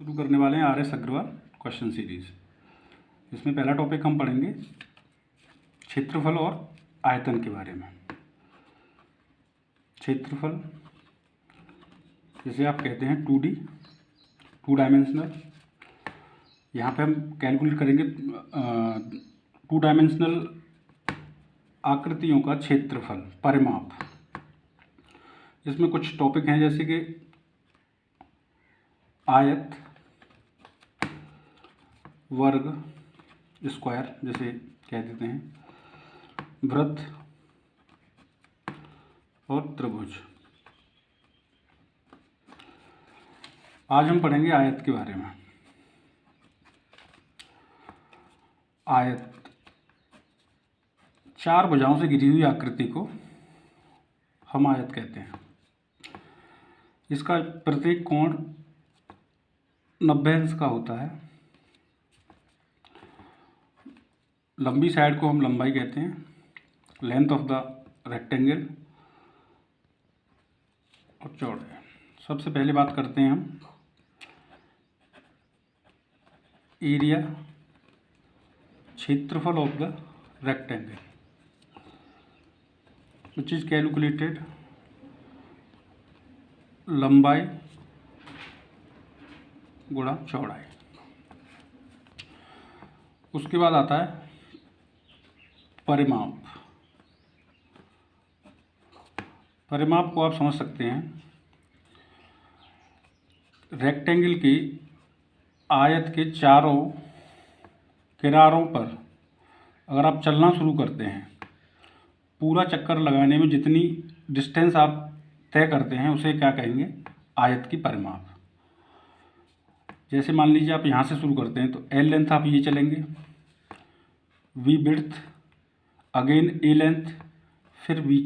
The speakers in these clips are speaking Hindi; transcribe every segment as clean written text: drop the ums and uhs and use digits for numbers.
शुरू करने वाले हैं आर.एस. Agarwal question series. इसमें पहला टॉपिक हम पढ़ेंगे क्षेत्रफल और आयतन के बारे में। क्षेत्रफल जिसे आप कहते हैं 2D, 2 डायमेंशनल। यहाँ पे हम कैलकुलेट करेंगे 2 डायमेंशनल आकृतियों का क्षेत्रफल, परिमाप। इसमें कुछ टॉपिक हैं जैसे कि आयत, वर्ग, स्क्वायर जैसे कह देते हैं, वृत्त और त्रिभुज। आज हम पढ़ेंगे आयत के बारे में। आयत 4 भुजाओं से घिरी हुई आकृति को हम आयत कहते हैं। इसका प्रत्येक कोण 90 अंश का होता है। लंबी साइड को हम लंबाई कहते हैं, लेंथ ऑफ द रेक्टेंगल, और चौड़ाई। सबसे पहले बात करते हैं हम एरिया, क्षेत्रफल of the rectangle, which is calculated लंबाई गुणा चौड़ाई। उसके बाद आता है परिमाप। परिमाप को आप समझ सकते हैं, रेक्टेंगल की आयत के चारों किनारों पर अगर आप चलना शुरू करते हैं, पूरा चक्कर लगाने में जितनी डिस्टेंस आप तय करते हैं उसे क्या कहेंगे? आयत की परिमाप। जैसे मान लीजिए आप यहाँ से शुरू करते हैं तो एल लेंथ आप ये चलेंगे, V width, again a length, फिर वी।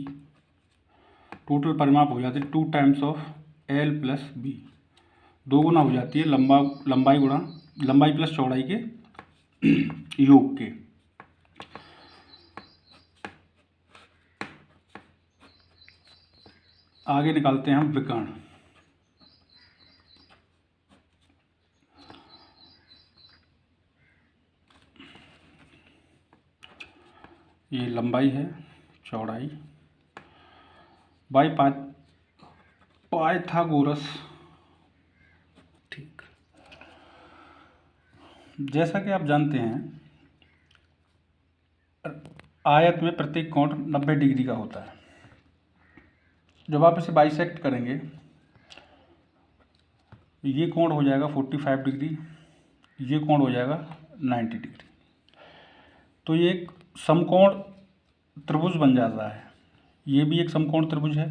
टोटल परिमाप हो जाती है 2 times of L plus B. 2 गुना हो जाती है लंबाई प्लस चौड़ाई के योग के। आगे निकालते हैं हम विकर्ण। ये लंबाई है, चौड़ाई बाई पाइथागोरस। ठीक, जैसा कि आप जानते हैं आयत में प्रत्येक कोण 90 डिग्री का होता है। जब आप इसे बाइसेक्ट करेंगे, ये कोण हो जाएगा 45 डिग्री, ये कोण हो जाएगा 90 डिग्री। तो ये एक समकोण त्रिभुज बन जाता है। ये भी एक समकोण त्रिभुज है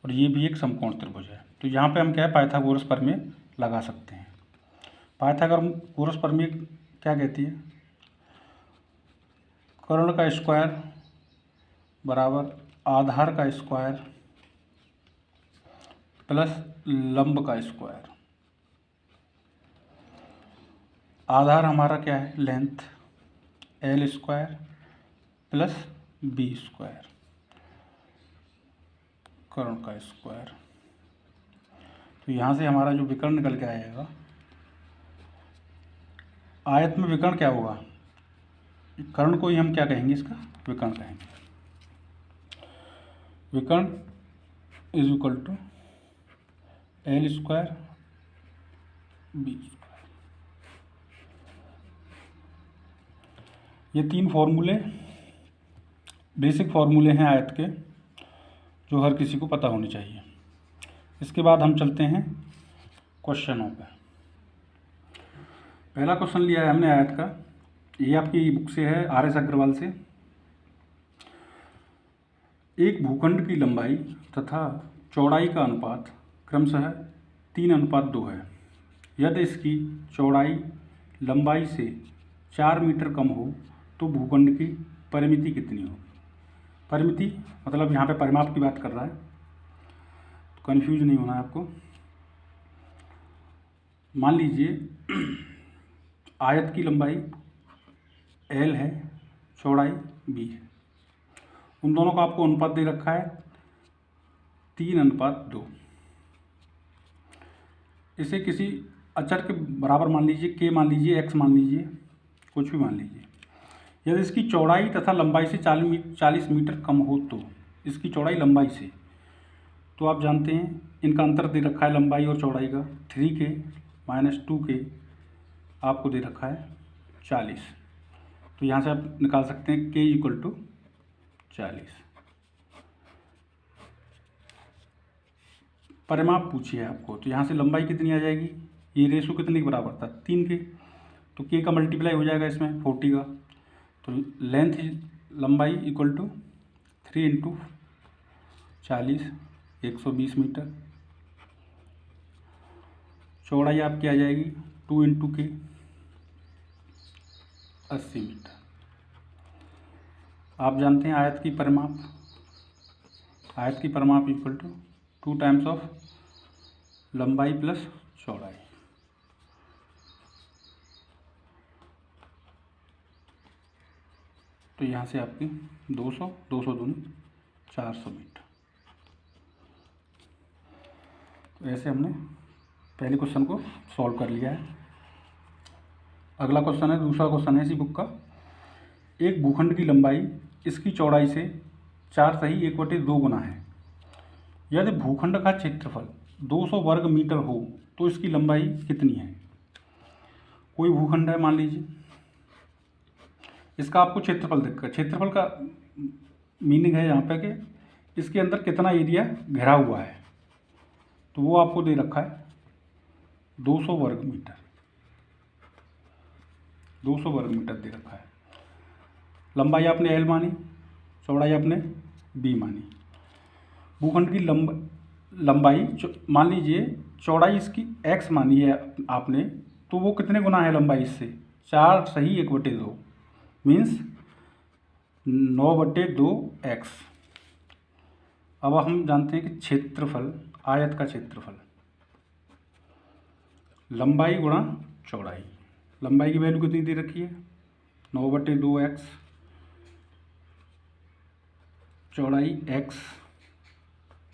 और ये भी एक समकोण त्रिभुज है। तो यहाँ पे हम क्या है, पाइथागोरस प्रमेय लगा सकते हैं। पाइथागोरस प्रमेय क्या कहती है? कर्ण का स्क्वायर बराबर आधार का स्क्वायर प्लस लंब का स्क्वायर। आधार हमारा क्या है? Length, L square plus B square, कर्ण का स्क्वायर। तो यहाँ से हमारा जो विकर्ण निकल के आएगा, आयत में विकर्ण क्या होगा? कर्ण को ही हम क्या कहेंगे? इसका विकर्ण कहेंगे। विकर्ण is equal to L square B square. ये 3 फॉर्मूले बेसिक फॉर्मूले हैं आयत के, जो हर किसी को पता होने चाहिए। इसके बाद हम चलते हैं क्वेश्चनों पे। पहला क्वेश्चन लिया है हमने आयत का, ये आपकी बुक से है, आर.एस. अग्रवाल से। एक भूखंड की लंबाई तथा चौड़ाई का अनुपात क्रमशः 3:2 है। यदि इसकी चौड़ाई लंबाई से 4 मीटर कम हो तो भूखंड की परिमिति कितनी हो? परिमिति मतलब यहाँ पे परिमाप की बात कर रहा है, तो कन्फ्यूज नहीं होना है आपको। मान लीजिए आयत की लंबाई एल है, चौड़ाई बी है। उन दोनों का आपको अनुपात दे रखा है 3:2। इसे किसी अचर के बराबर मान लीजिए, के मान लीजिए, एक्स मान लीजिए, कुछ भी मान लीजिए। यदि इसकी चौड़ाई तथा लंबाई से 40 मीटर कम हो तो इसकी चौड़ाई लंबाई से, तो आप जानते हैं इनका अंतर दे रखा है लंबाई और चौड़ाई का, 3K माइनस 2K आपको दे रखा है 40। तो यहाँ से आप निकाल सकते हैं K इक्वल टू 40। परिमाप पूछिए आपको, तो यहाँ से लंबाई कितनी आ जाएगी, ये रेशो कितने के बराबर था, 3K, तो K का मल्टीप्लाई हो जाएगा इसमें 40 का, तो लेंथ लंबाई इक्वल टू 3 इंटू 40 120 मीटर। चौड़ाई आपकी आ जाएगी 2 इंटू के 80 मीटर। आप जानते हैं आयत की परिमाप, आयत की परिमाप इक्वल टू 2 टाइम्स ऑफ लंबाई प्लस चौड़ाई। तो यहाँ से आपकी 200 दूनी 400 मीटर। तो ऐसे हमने पहले क्वेश्चन को सॉल्व कर लिया है। अगला क्वेश्चन है, दूसरा क्वेश्चन है इसी बुक का। एक भूखंड की लंबाई इसकी चौड़ाई से 4 सही 1/2 गुना है। यदि भूखंड का क्षेत्रफल 200 वर्ग मीटर हो तो इसकी लंबाई कितनी है। कोई भूखंड है मान लीजिए, इसका आपको क्षेत्रफल देखकर, क्षेत्रफल का मीनिंग है यहाँ पे कि इसके अंदर कितना एरिया घिरा हुआ है, तो वो आपको दे रखा है 200 वर्ग मीटर, 200 वर्ग मीटर दे रखा है। लंबाई आपने L मानी, चौड़ाई आपने B मानी। भूखंड की लंबाई मान लीजिए, चौड़ाई इसकी x मानी है आपने, तो वो कितने गुना है लंबाई इससे, 4 सही 1/2 मीन्स 9/2x। अब हम जानते हैं कि क्षेत्रफल, आयत का क्षेत्रफल लंबाई गुणा चौड़ाई, लंबाई की वैल्यू कितनी दे रखी है 9/2x, चौड़ाई x,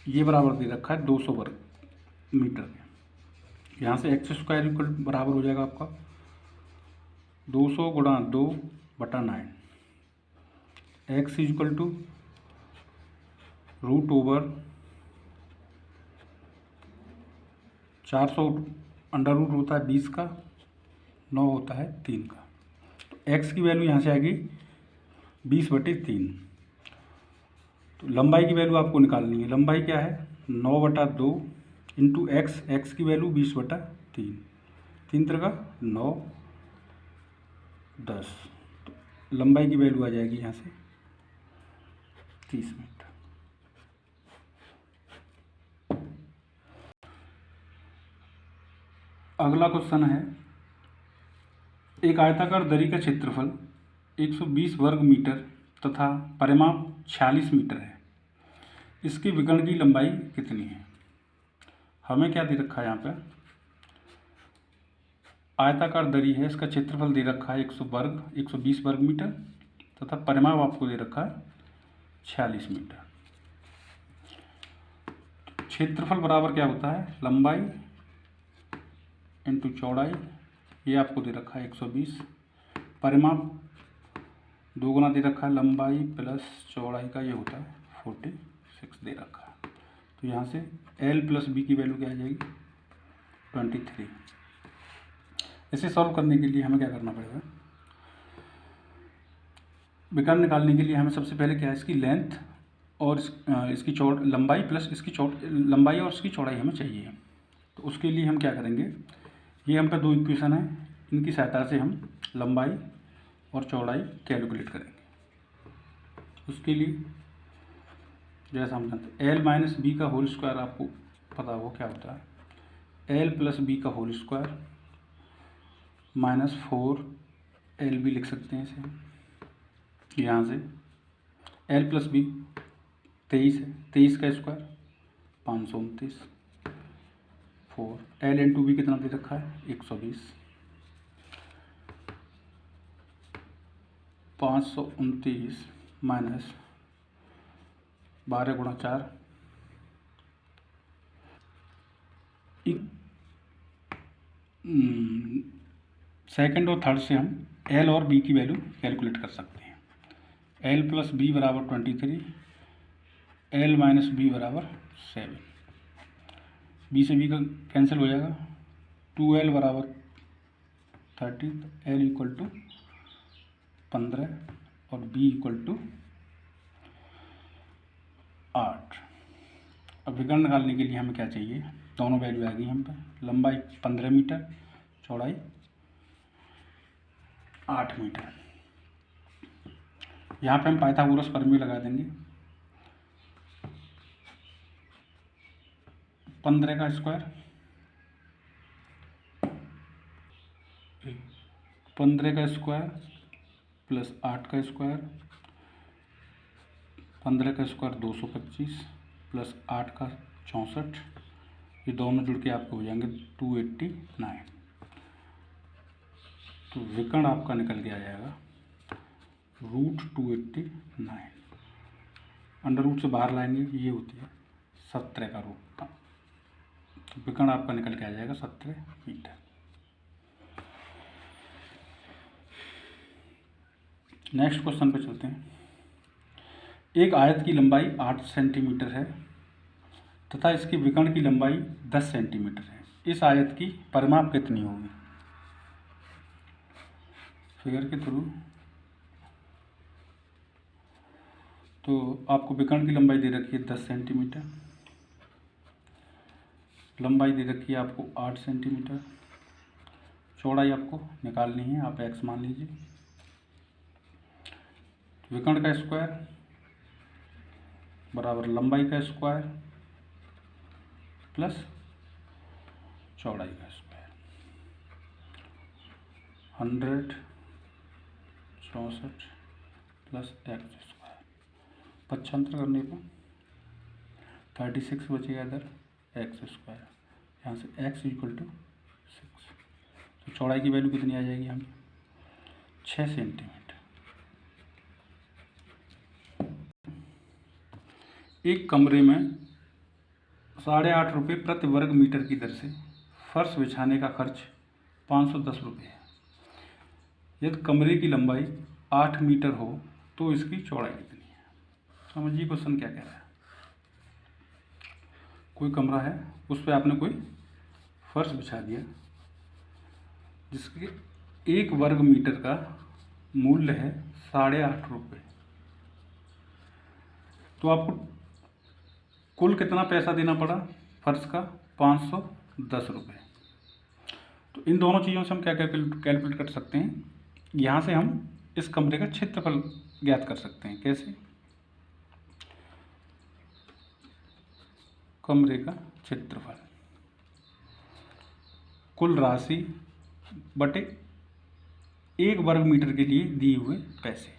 ये बराबर दे रखा है 200 वर्ग मीटर के। यहाँ से x स्क्वायर इक्वल बराबर हो जाएगा आपका 200 गुणा 2/9, x equal to √/400 under root होता है 20 का, 9 होता है 3 का। तो x की वैल्यू यहाँ से आएगी 20/3। तो लंबाई की वैल्यू आपको निकालनी है, लंबाई क्या है 9/2 इंटू x की वैल्यू 20/3, 3 3 9 10। तो लंबाई की वैल्यू आ जाएगी यहाँ से 30 मीटर। अगला क्वेश्चन है, एक आयताकार दरी का क्षेत्रफल 120 वर्ग मीटर तथा परिमाप 46 मीटर है। इसके विकर्ण की लंबाई कितनी है। हमें क्या दे रखा है यहाँ पे, आयताकार दरी है, इसका क्षेत्रफल दे रखा है 120 वर्ग मीटर तथा परिमाप आपको दे रखा है 46 मीटर। क्षेत्रफल बराबर क्या होता है, लंबाई इंटू चौड़ाई, ये आपको दे रखा है 120, परिमाप 2 गुना दे रखा है लंबाई प्लस चौड़ाई का, ये होता है 46 दे रखा है। तो यहाँ से L प्लस B की वैल्यू क्या आ जाएगी 23। इसे सॉल्व करने के लिए हमें क्या करना पड़ेगा, विकर्ण निकालने के लिए हमें सबसे पहले क्या है, इसकी लेंथ और इसकी लंबाई प्लस इसकी लंबाई और इसकी चौड़ाई हमें चाहिए। तो उसके लिए हम क्या करेंगे, ये हम पे 2 इक्वेशन है, इनकी सहायता से हम लंबाई और चौड़ाई कैलकुलेट करेंगे। उसके लिए जैसा हम जानते हैं L माइनस बी का होल स्क्वायर, आपको पता हो क्या होता है, L प्लस बी का होल स्क्वायर माइनस 4LB लिख सकते हैं इसे। यहाँ से L प्लस बी 23 है, 23 का स्क्वायर 529, 4 L इंटू बी कितना दे रखा है 120, 529 माइनस 12 गुणा 4, सेकंड और थर्ड से हम एल और बी की वैल्यू कैलकुलेट कर सकते हैं। एल प्लस बी बराबर 23, एल माइनस बी बराबर 7। बी से बी का कैंसिल हो जाएगा, 2l बराबर 30, तो एल इक्वल टू 15 और बी इक्वल टू 8। अब विकर्ण निकालने के लिए हमें क्या चाहिए, दोनों वैल्यू आ गई हम पे। लंबाई 15 मीटर, चौड़ाई 8 मीटर। यहाँ पे हम पाइथागोरस प्रमेय लगा देंगे। 15 का स्क्वायर 15 का स्क्वायर प्लस 8 का स्क्वायर, 15 का स्क्वायर 225 प्लस 8 का 64, ये दोनों जुड़ के आपको हो जाएंगे 289। तो विकर्ण आपका निकल के आ जाएगा √289। अंडर रूट से बाहर लाएंगे, ये होती है 17 का रूट। तो विकर्ण आपका निकल के आ जाएगा 17 मीटर। नेक्स्ट क्वेश्चन पे चलते हैं। एक आयत की लंबाई 8 सेंटीमीटर है तथा इसकी विकर्ण की लंबाई 10 सेंटीमीटर है। इस आयत की परिमाप कितनी होगी? फिगर के थ्रू तो आपको विकर्ण की लंबाई दे रखी है 10 सेंटीमीटर, लंबाई दे रखी है आपको 8 सेंटीमीटर, चौड़ाई आपको निकालनी है, आप x मान लीजिए। विकर्ण का स्क्वायर बराबर लंबाई का स्क्वायर प्लस चौड़ाई का स्क्वायर, 164 प्लस x स्क्वायर। 75 करने पर 36 बचेगा इधर, x स्क्वायर, यहाँ से x इक्वल टू 6। तो चौड़ाई की वैल्यू कितनी आ जाएगी हमें? 6 सेंटीमीटर। एक कमरे में 8.5 रुपये प्रति वर्ग मीटर की दर से फर्श बिछाने का खर्च 510 रुपये है। यदि कमरे की लंबाई 8 मीटर हो तो इसकी चौड़ाई कितनी है? समझिए क्वेश्चन क्या कह रहा है। कोई कमरा है, उस पर आपने कोई फर्श बिछा दिया जिसके 1 वर्ग मीटर का मूल्य है 8.5 रुपये। तो आपको कुल कितना पैसा देना पड़ा फर्श का? 510 रुपये। तो इन दोनों चीज़ों से हम क्या कैलकुलेट कर सकते हैं? यहाँ से हम इस कमरे का क्षेत्रफल ज्ञात कर सकते हैं। कैसे? कमरे का क्षेत्रफल कुल राशि बटे 1 वर्ग मीटर के लिए दिए हुए पैसे।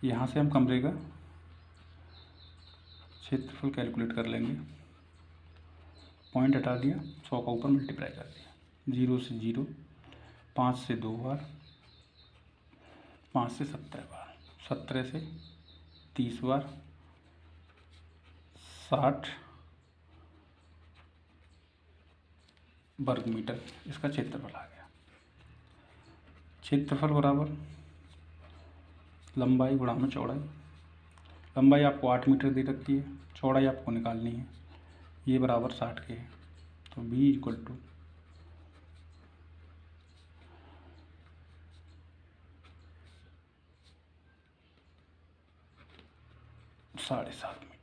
यहाँ से हम कमरे का क्षेत्रफल कैलकुलेट कर लेंगे। पॉइंट हटा दिया, 100 का ऊपर मल्टीप्लाई कर दिया, 0 से 0, 5 से 2 बार, 5 से 17 बार, 17 से 30 बार, 60 वर्ग मीटर इसका क्षेत्रफल आ गया। क्षेत्रफल बराबर लंबाई गुणा में चौड़ाई। लंबाई आपको 8 मीटर दे रखी है, चौड़ाई आपको निकालनी है, ये बराबर 60 के है। तो b इक्वल टू 7.5 मीटर।